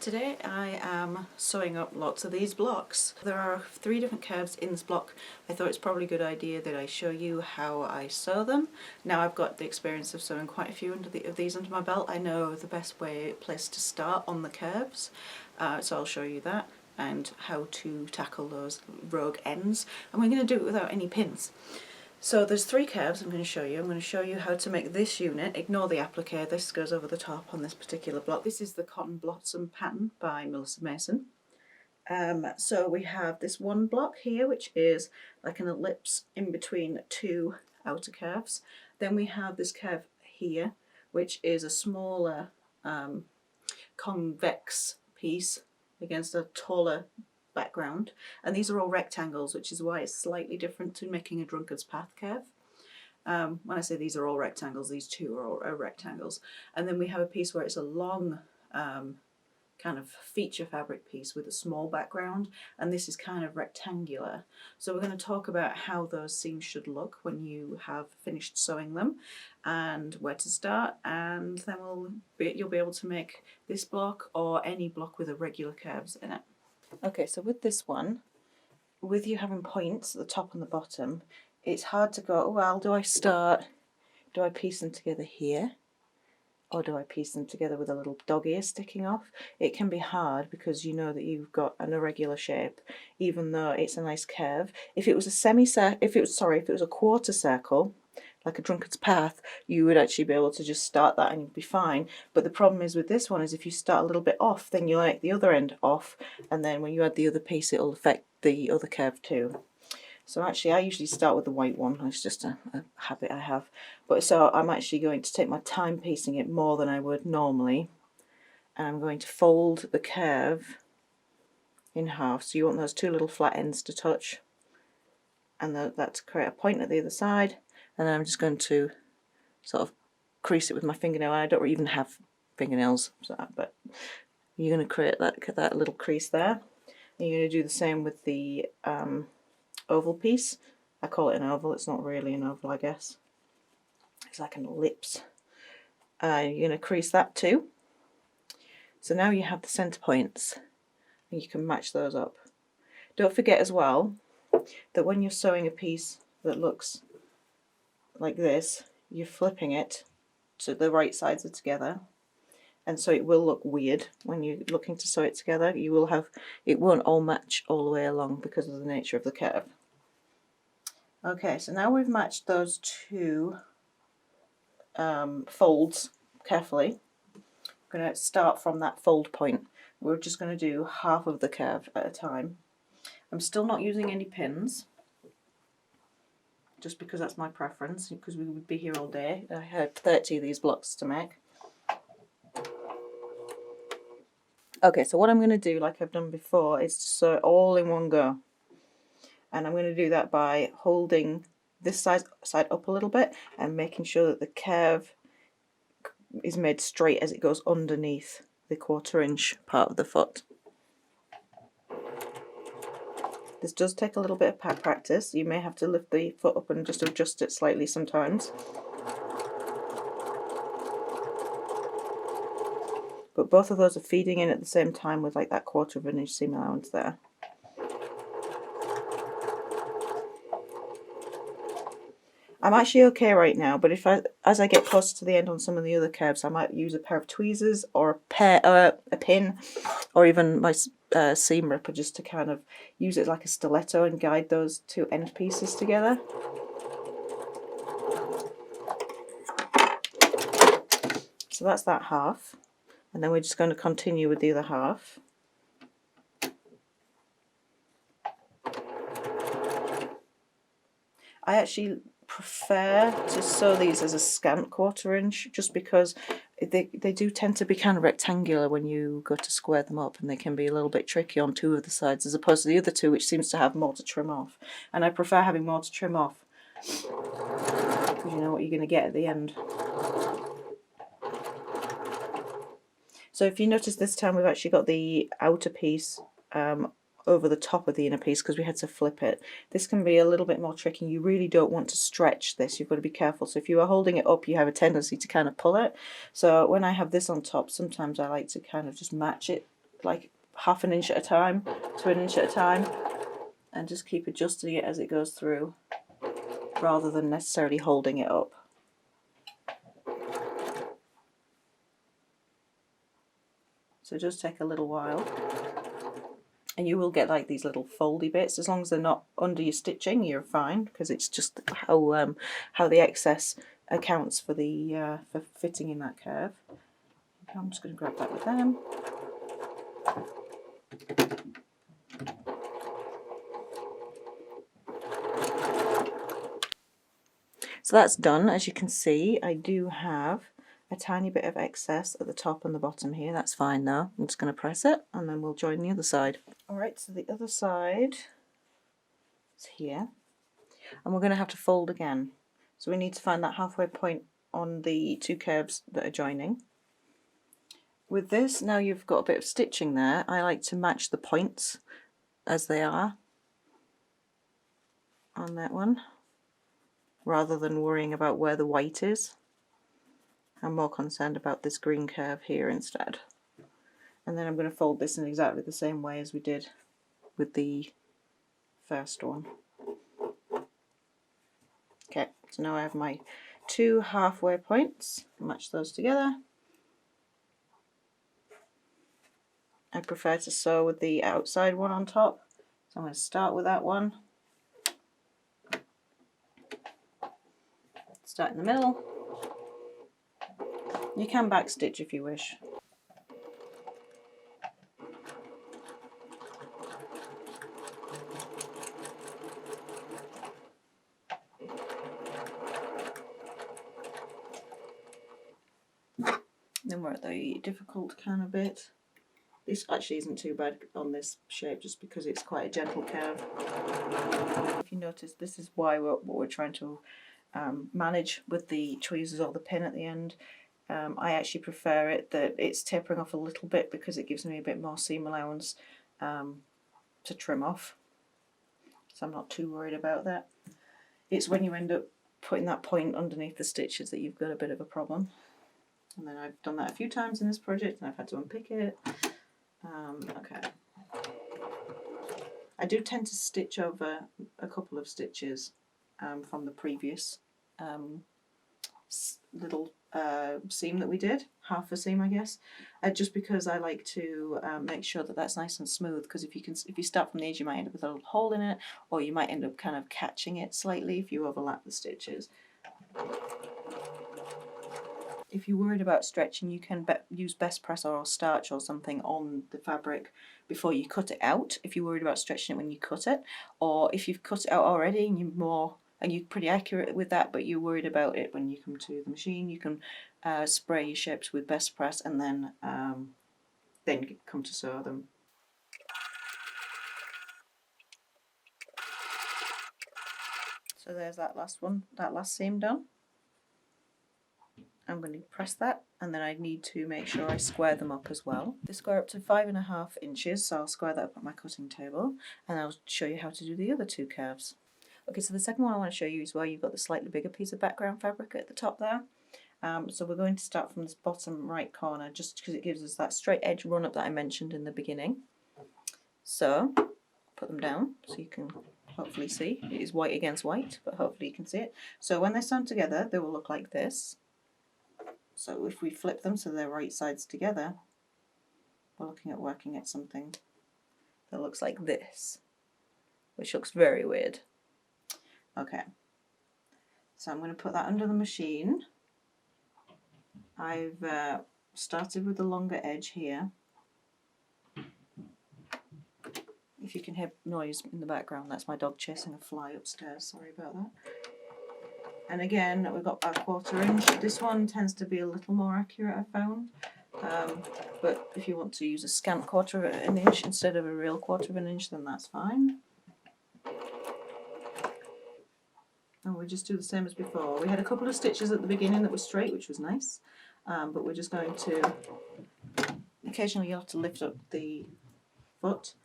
Today I am sewing up lots of these blocks. There are 3 different curves in this block. I thought it's probably a good idea that I show you how I sew them. Now I've got the experience of sewing quite a few of these under my belt. I know the best place to start on the curves, so I'll show you that and how to tackle those rogue ends. And we're going to do it without any pins. So there's 3 curves I'm going to show you. I'm going to show you how to make this unit. Ignore the applique, this goes over the top on this particular block. This is the Cotton Blossom pattern by Melissa Mason. So we have this one block here which is like an ellipse in between 2 outer curves. Then we have this curve here which is a smaller convex piece against a taller background, and these are all rectangles, which is why it's slightly different to making a drunkard's path curve. When I say these are all rectangles, these 2 are all rectangles. And then we have a piece where it's a long kind of feature fabric piece with a small background, and this is kind of rectangular. So we're going to talk about how those seams should look when you have finished sewing them and where to start, and then you'll be able to make this block or any block with irregular curves in it. Okay, so with this one, with you having points at the top and the bottom, it's hard to go, well, do I piece them together here? Or do I piece them together with a little dog ear sticking off? It can be hard because you know that you've got an irregular shape, even though it's a nice curve. If it was a quarter circle, like a drunkard's path, you would actually be able to just start that and you'd be fine. But the problem is with this one is if you start a little bit off, then you like the other end off, and then when you add the other piece it'll affect the other curve too. So actually I usually start with the white one, it's just a habit I have. But so I'm actually going to take my time piecing it more than I would normally, and I'm going to fold the curve in half. So you want those 2 little flat ends to touch, and that to create a point at the other side. And then I'm just going to sort of crease it with my fingernail. I don't even have fingernails, but you're going to create that little crease there. And you're going to do the same with the oval piece. I call it an oval, it's not really an oval, I guess. It's like an ellipse. You're going to crease that too. So now you have the centre points, and you can match those up. Don't forget as well that when you're sewing a piece that looks like this, you're flipping it so the right sides are together, and so it will look weird when you're looking to sew it together. It won't all match all the way along because of the nature of the curve. Okay, so now we've matched those 2 folds carefully. I'm going to start from that fold point. We're just going to do half of the curve at a time. I'm still not using any pins, just because that's my preference, because we would be here all day. I had 30 of these blocks to make. Okay, so what I'm going to do, like I've done before, is to sew it all in one go. And I'm going to do that by holding this side up a little bit and making sure that the curve is made straight as it goes underneath the 1/4 inch part of the foot. This does take a little bit of practice. You may have to lift the foot up and just adjust it slightly sometimes. But both of those are feeding in at the same time with like that 1/4 inch seam allowance there. I'm actually okay right now, but as I get closer to the end on some of the other curves, I might use a pair of tweezers or a pin, or even my seam ripper, just to kind of use it like a stiletto and guide those 2 end pieces together. So that's that half, and then we're just going to continue with the other half. I actually prefer to sew these as a scant 1/4 inch, just because they do tend to be kind of rectangular when you go to square them up, and they can be a little bit tricky on 2 of the sides as opposed to the other 2, which seems to have more to trim off. And I prefer having more to trim off because you know what you're going to get at the end. So if you notice, this time we've actually got the outer piece over the top of the inner piece because we had to flip it. This can be a little bit more tricky. You really don't want to stretch this, you've got to be careful. So if you are holding it up, you have a tendency to kind of pull it. So when I have this on top, sometimes I like to kind of just match it like half an inch at a time to an inch at a time, and just keep adjusting it as it goes through rather than necessarily holding it up. So just take a little while, and you will get like these little foldy bits. As long as they're not under your stitching, you're fine, because it's just how the excess accounts for the for fitting in that curve. Okay, I'm just going to grab that with them. So that's done. As you can see, I do have a tiny bit of excess at the top and the bottom here. That's fine though. I'm just going to press it and then we'll join the other side. Alright, so the other side is here. And we're going to have to fold again. So we need to find that halfway point on the two curves that are joining. With this, now you've got a bit of stitching there, I like to match the points as they are on that one, rather than worrying about where the white is. I'm more concerned about this green curve here instead. And then I'm going to fold this in exactly the same way as we did with the first one. Okay, so now I have my two halfway points, match those together. I prefer to sew with the outside one on top, so I'm going to start with that one. Start in the middle. You can backstitch if you wish. Then we're at the difficult kind of bit. This actually isn't too bad on this shape just because it's quite a gentle curve. If you notice, this is why what we're trying to manage with the tweezers or the pin at the end. I actually prefer it that it's tapering off a little bit because it gives me a bit more seam allowance to trim off. So I'm not too worried about that. It's when you end up putting that point underneath the stitches that you've got a bit of a problem. And then I've done that a few times in this project and I've had to unpick it. Okay. I do tend to stitch over a couple of stitches from the previous little seam that we did, half a seam I guess, just because I like to make sure that that's nice and smooth, because if you start from the edge you might end up with a little hole in it, or you might end up kind of catching it slightly if you overlap the stitches. If you're worried about stretching, you can use best press or starch or something on the fabric before you cut it out, if you're worried about stretching it when you cut it, or if you've cut it out already and you're pretty accurate with that, but you're worried about it when you come to the machine, you can spray your shapes with best press and then come to sew them. So there's that last one, that last seam done. I'm going to press that, and then I need to make sure I square them up as well. They square up to 5.5 inches, so I'll square that up on my cutting table, and I'll show you how to do the other two curves. Okay, so the second one I want to show you is where you've got the slightly bigger piece of background fabric at the top there. So we're going to start from this bottom right corner, just because it gives us that straight edge run up that I mentioned in the beginning. So put them down so you can hopefully see. It is white against white, but hopefully you can see it. So when they're sewn together, they will look like this. So if we flip them so they're right sides together, we're looking at working at something that looks like this, which looks very weird. Okay, so I'm going to put that under the machine. I've started with the longer edge here. If you can hear noise in the background, that's my dog chasing a fly upstairs, sorry about that. And again, we've got our 1/4 inch. This one tends to be a little more accurate, I found. But if you want to use a scant 1/4 inch instead of a real 1/4 inch, then that's fine. And we'll just do the same as before. We had a couple of stitches at the beginning that were straight, which was nice. But we're just going to, occasionally you have to lift up the foot,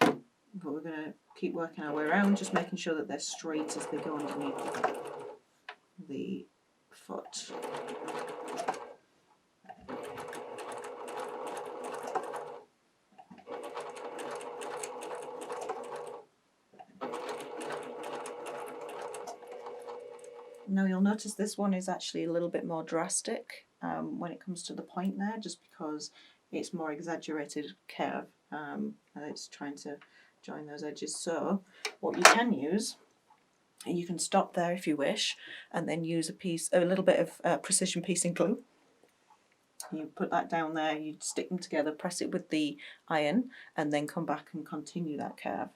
but we're going to keep working our way around, just making sure that they're straight as they go underneath the foot. Now you'll notice this one is actually a little bit more drastic when it comes to the point there, just because it's more exaggerated curve and it's trying to join those edges. So what you can use, and you can stop there if you wish, and then use a little bit of precision piecing glue. You put that down there, you stick them together, press it with the iron, and then come back and continue that curve.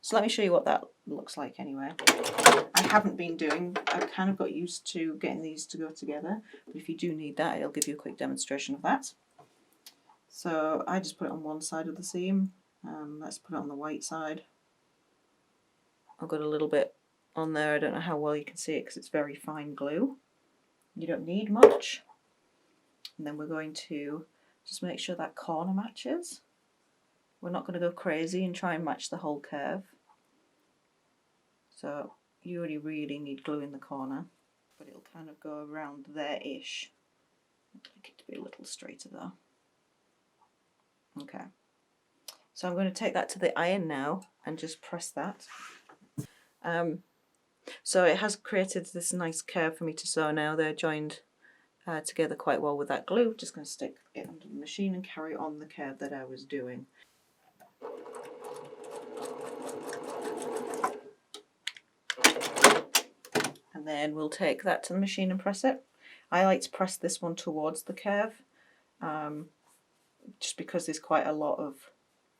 So let me show you what that looks like anyway. I haven't been doing, I've kind of got used to getting these to go together, but if you do need that, it'll give you a quick demonstration of that. So I just put it on one side of the seam. Let's put it on the white side. I've got a little bit on there, I don't know how well you can see it because it's very fine glue. You don't need much. And then we're going to just make sure that corner matches. We're not going to go crazy and try and match the whole curve. So you only really need glue in the corner, but it'll kind of go around there-ish. I'd like it to be a little straighter though. Okay, so I'm going to take that to the iron now and just press that. So it has created this nice curve for me to sew now. They're joined together quite well with that glue. Just going to stick it under the machine and carry on the curve that I was doing. And then we'll take that to the machine and press it. I like to press this one towards the curve, just because there's quite a lot of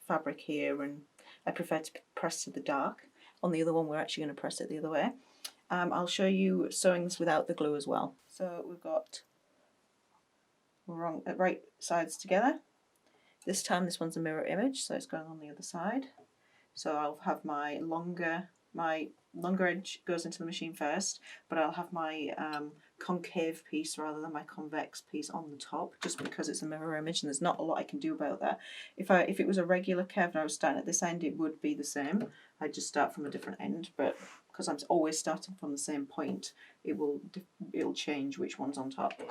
fabric here and I prefer to press to the dark. On the other one we're actually going to press it the other way. I'll show you sewing this without the glue as well. So we've got right sides together. This time this one's a mirror image, so it's going on the other side. So I'll have my longer edge goes into the machine first, but I'll have my concave piece rather than my convex piece on the top, just because it's a mirror image and there's not a lot I can do about that. If it was a regular curve and I was starting at this end, it would be the same. I'd just start from a different end, but because I'm always starting from the same point, it'll change which one's on top.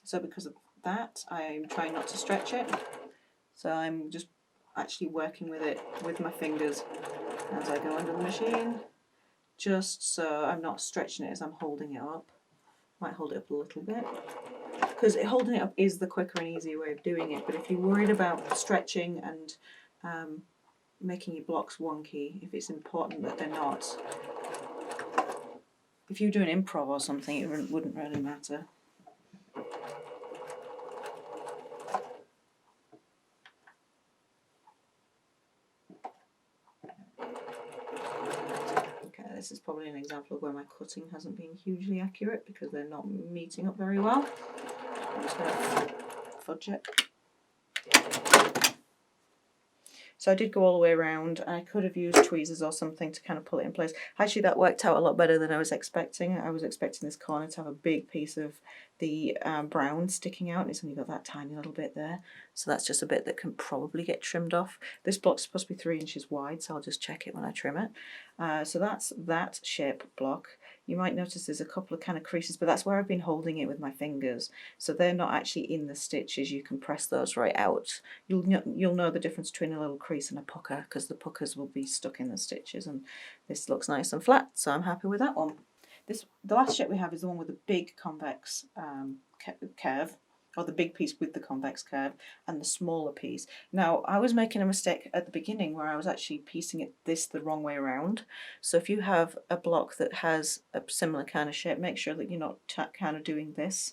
So because of that, I'm trying not to stretch it. So I'm just actually working with it with my fingers as I go under the machine, just so I'm not stretching it as I'm holding it up. Might hold it up a little bit, because holding it up is the quicker and easier way of doing it. But if you're worried about stretching and making your blocks wonky, if it's important that they're not, if you do an improv or something, it wouldn't really matter. This is probably an example of where my cutting hasn't been hugely accurate because they're not meeting up very well. I'm just going to fudge it. So I did go all the way around. I could have used tweezers or something to kind of pull it in place. Actually, that worked out a lot better than I was expecting. I was expecting this corner to have a big piece of the brown sticking out, and it's only got that tiny little bit there. So that's just a bit that can probably get trimmed off. This block's supposed to be 3 inches wide, so I'll just check it when I trim it. So that's that shape block. You might notice there's a couple of kind of creases, but that's where I've been holding it with my fingers. So they're not actually in the stitches. You can press those right out. You'll know the difference between a little crease and a pucker, because the puckers will be stuck in the stitches, and this looks nice and flat, so I'm happy with that one. The last shape we have is the one with the big convex curve, or the big piece with the convex curve, and the smaller piece. Now, I was making a mistake at the beginning where I was actually piecing this the wrong way around. So if you have a block that has a similar kind of shape, make sure that you're not kind of doing this.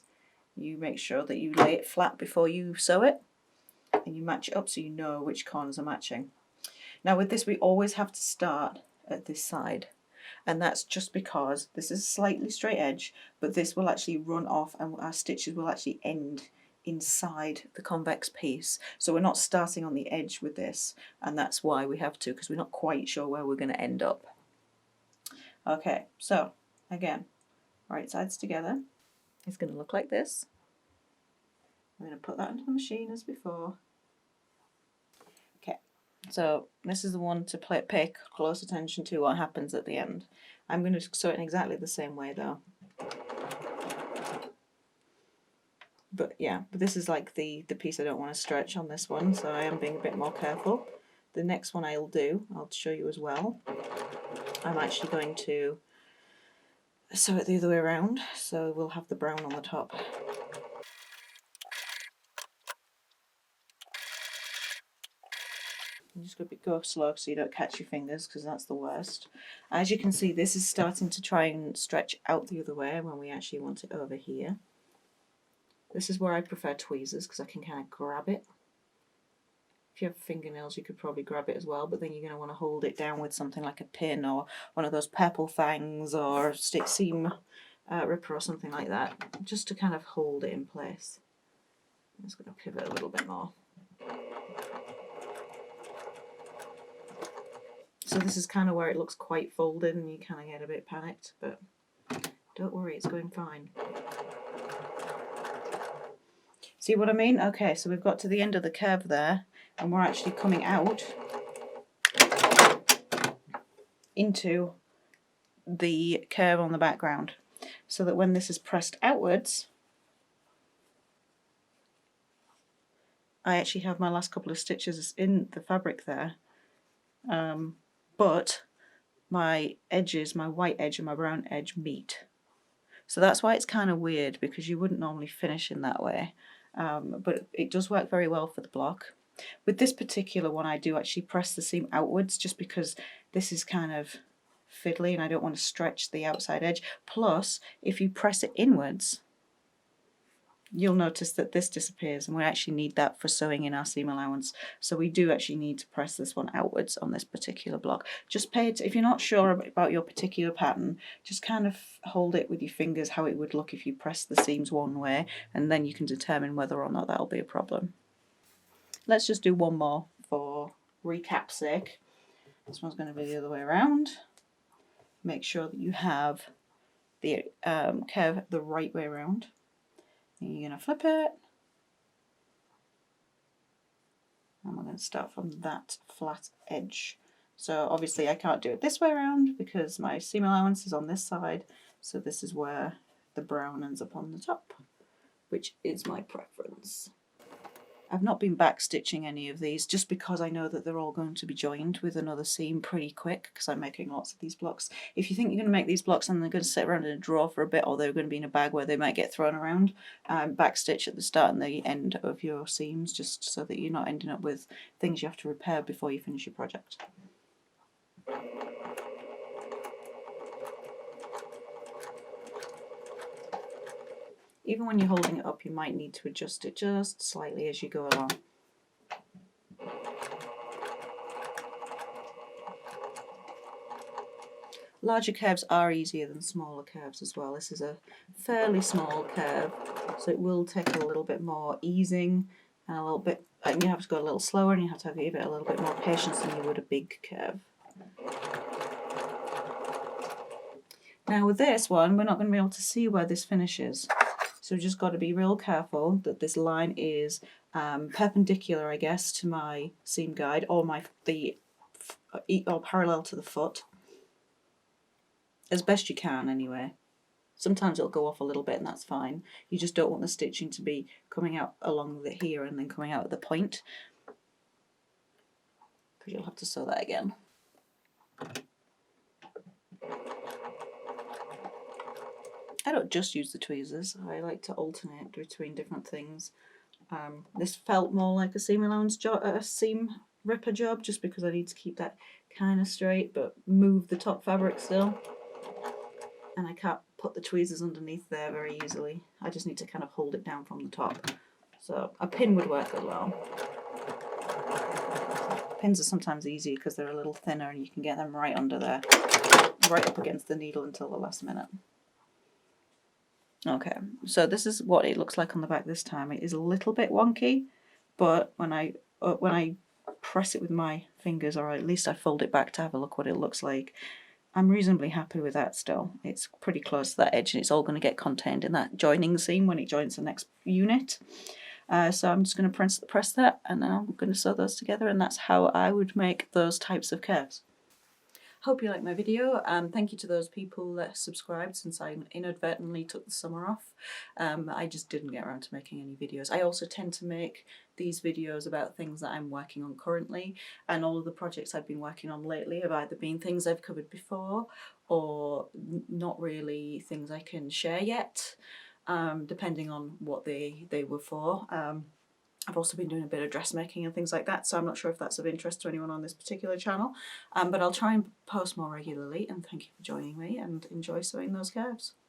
You make sure that you lay it flat before you sew it, and you match it up so you know which corners are matching. Now with this, we always have to start at this side, and that's just because this is a slightly straight edge, but this will actually run off and our stitches will actually end inside the convex piece. So we're not starting on the edge with this, and that's why we have to, because we're not quite sure where we're going to end up. Okay, so again, right sides together. It's going to look like this. I'm going to put that into the machine as before. Okay, so this is the one to pay close attention to what happens at the end. I'm going to sew it in exactly the same way though. But yeah, but this is like the piece I don't want to stretch on this one, so I am being a bit more careful. The next one I'll show you as well. I'm actually going to sew it the other way around, so we'll have the brown on the top. I'm just going to go slow so you don't catch your fingers, because that's the worst. As you can see, this is starting to try and stretch out the other way when we actually want it over here. This is where I prefer tweezers, because I can kind of grab it. If you have fingernails, you could probably grab it as well, but then you're going to want to hold it down with something like a pin or one of those purple fangs or stick seam ripper or something like that, just to kind of hold it in place. I'm just going to pivot a little bit more. So this is kind of where it looks quite folded and you kind of get a bit panicked, but don't worry, it's going fine. See what I mean? Okay, so we've got to the end of the curve there, and we're actually coming out into the curve on the background, so that when this is pressed outwards, I actually have my last couple of stitches in the fabric there, but my edges, my white edge and my brown edge meet. So that's why it's kind of weird, because you wouldn't normally finish in that way, but it does work very well for the block. With this particular one, I do actually press the seam outwards, just because this is kind of fiddly and I don't want to stretch the outside edge. Plus, if you press it inwards, you'll notice that this disappears, and we actually need that for sewing in our seam allowance. So we do actually need to press this one outwards on this particular block. Just pay it, if you're not sure about your particular pattern, just kind of hold it with your fingers how it would look if you press the seams one way, and then you can determine whether or not that'll be a problem. Let's just do one more for recap's sake. This one's going to be the other way around. Make sure that you have the curve the right way around. And you're going to flip it, and we're going to start from that flat edge. So obviously I can't do it this way around because my seam allowance is on this side, so this is where the brown ends up on the top, which is my preference. I've not been back stitching any of these, just because I know that they're all going to be joined with another seam pretty quick, because I'm making lots of these blocks. If you think you're going to make these blocks and they're going to sit around in a drawer for a bit, or they're going to be in a bag where they might get thrown around, back stitch at the start and the end of your seams, just so that you're not ending up with things you have to repair before you finish your project. Even when you're holding it up, you might need to adjust it just slightly as you go along. Larger curves are easier than smaller curves as well. This is a fairly small curve, so it will take a little bit more easing and a little bit, and you have to go a little slower, and you have to give it a little bit more patience than you would a big curve. Now with this one, we're not going to be able to see where this finishes. So we've just got to be real careful that this line is perpendicular, I guess, to my seam guide, or or parallel to the foot, as best you can anyway. Sometimes it'll go off a little bit, and that's fine. You just don't want the stitching to be coming out along here and then coming out at the point, because you'll have to sew that again. I don't just use the tweezers, I like to alternate between different things. This felt more like a seam allowance job, a seam ripper job, just because I need to keep that kind of straight but move the top fabric still. And I can't put the tweezers underneath there very easily. I just need to kind of hold it down from the top. So a pin would work as well. Pins are sometimes easier because they're a little thinner and you can get them right under there, right up against the needle until the last minute. Okay, so this is what it looks like on the back this time. It is a little bit wonky, but when I press it with my fingers, or at least I fold it back to have a look what it looks like, I'm reasonably happy with that still. It's pretty close to that edge, and it's all going to get contained in that joining seam when it joins the next unit. So I'm just going to press that, and then I'm going to sew those together, and that's how I would make those types of curves. Hope you liked my video. Thank you to those people that subscribed since I inadvertently took the summer off. I just didn't get around to making any videos. I also tend to make these videos about things that I'm working on currently, and all of the projects I've been working on lately have either been things I've covered before or not really things I can share yet, depending on what they were for. I've also been doing a bit of dressmaking and things like that, so I'm not sure if that's of interest to anyone on this particular channel, but I'll try and post more regularly, and thank you for joining me, and enjoy sewing those curves.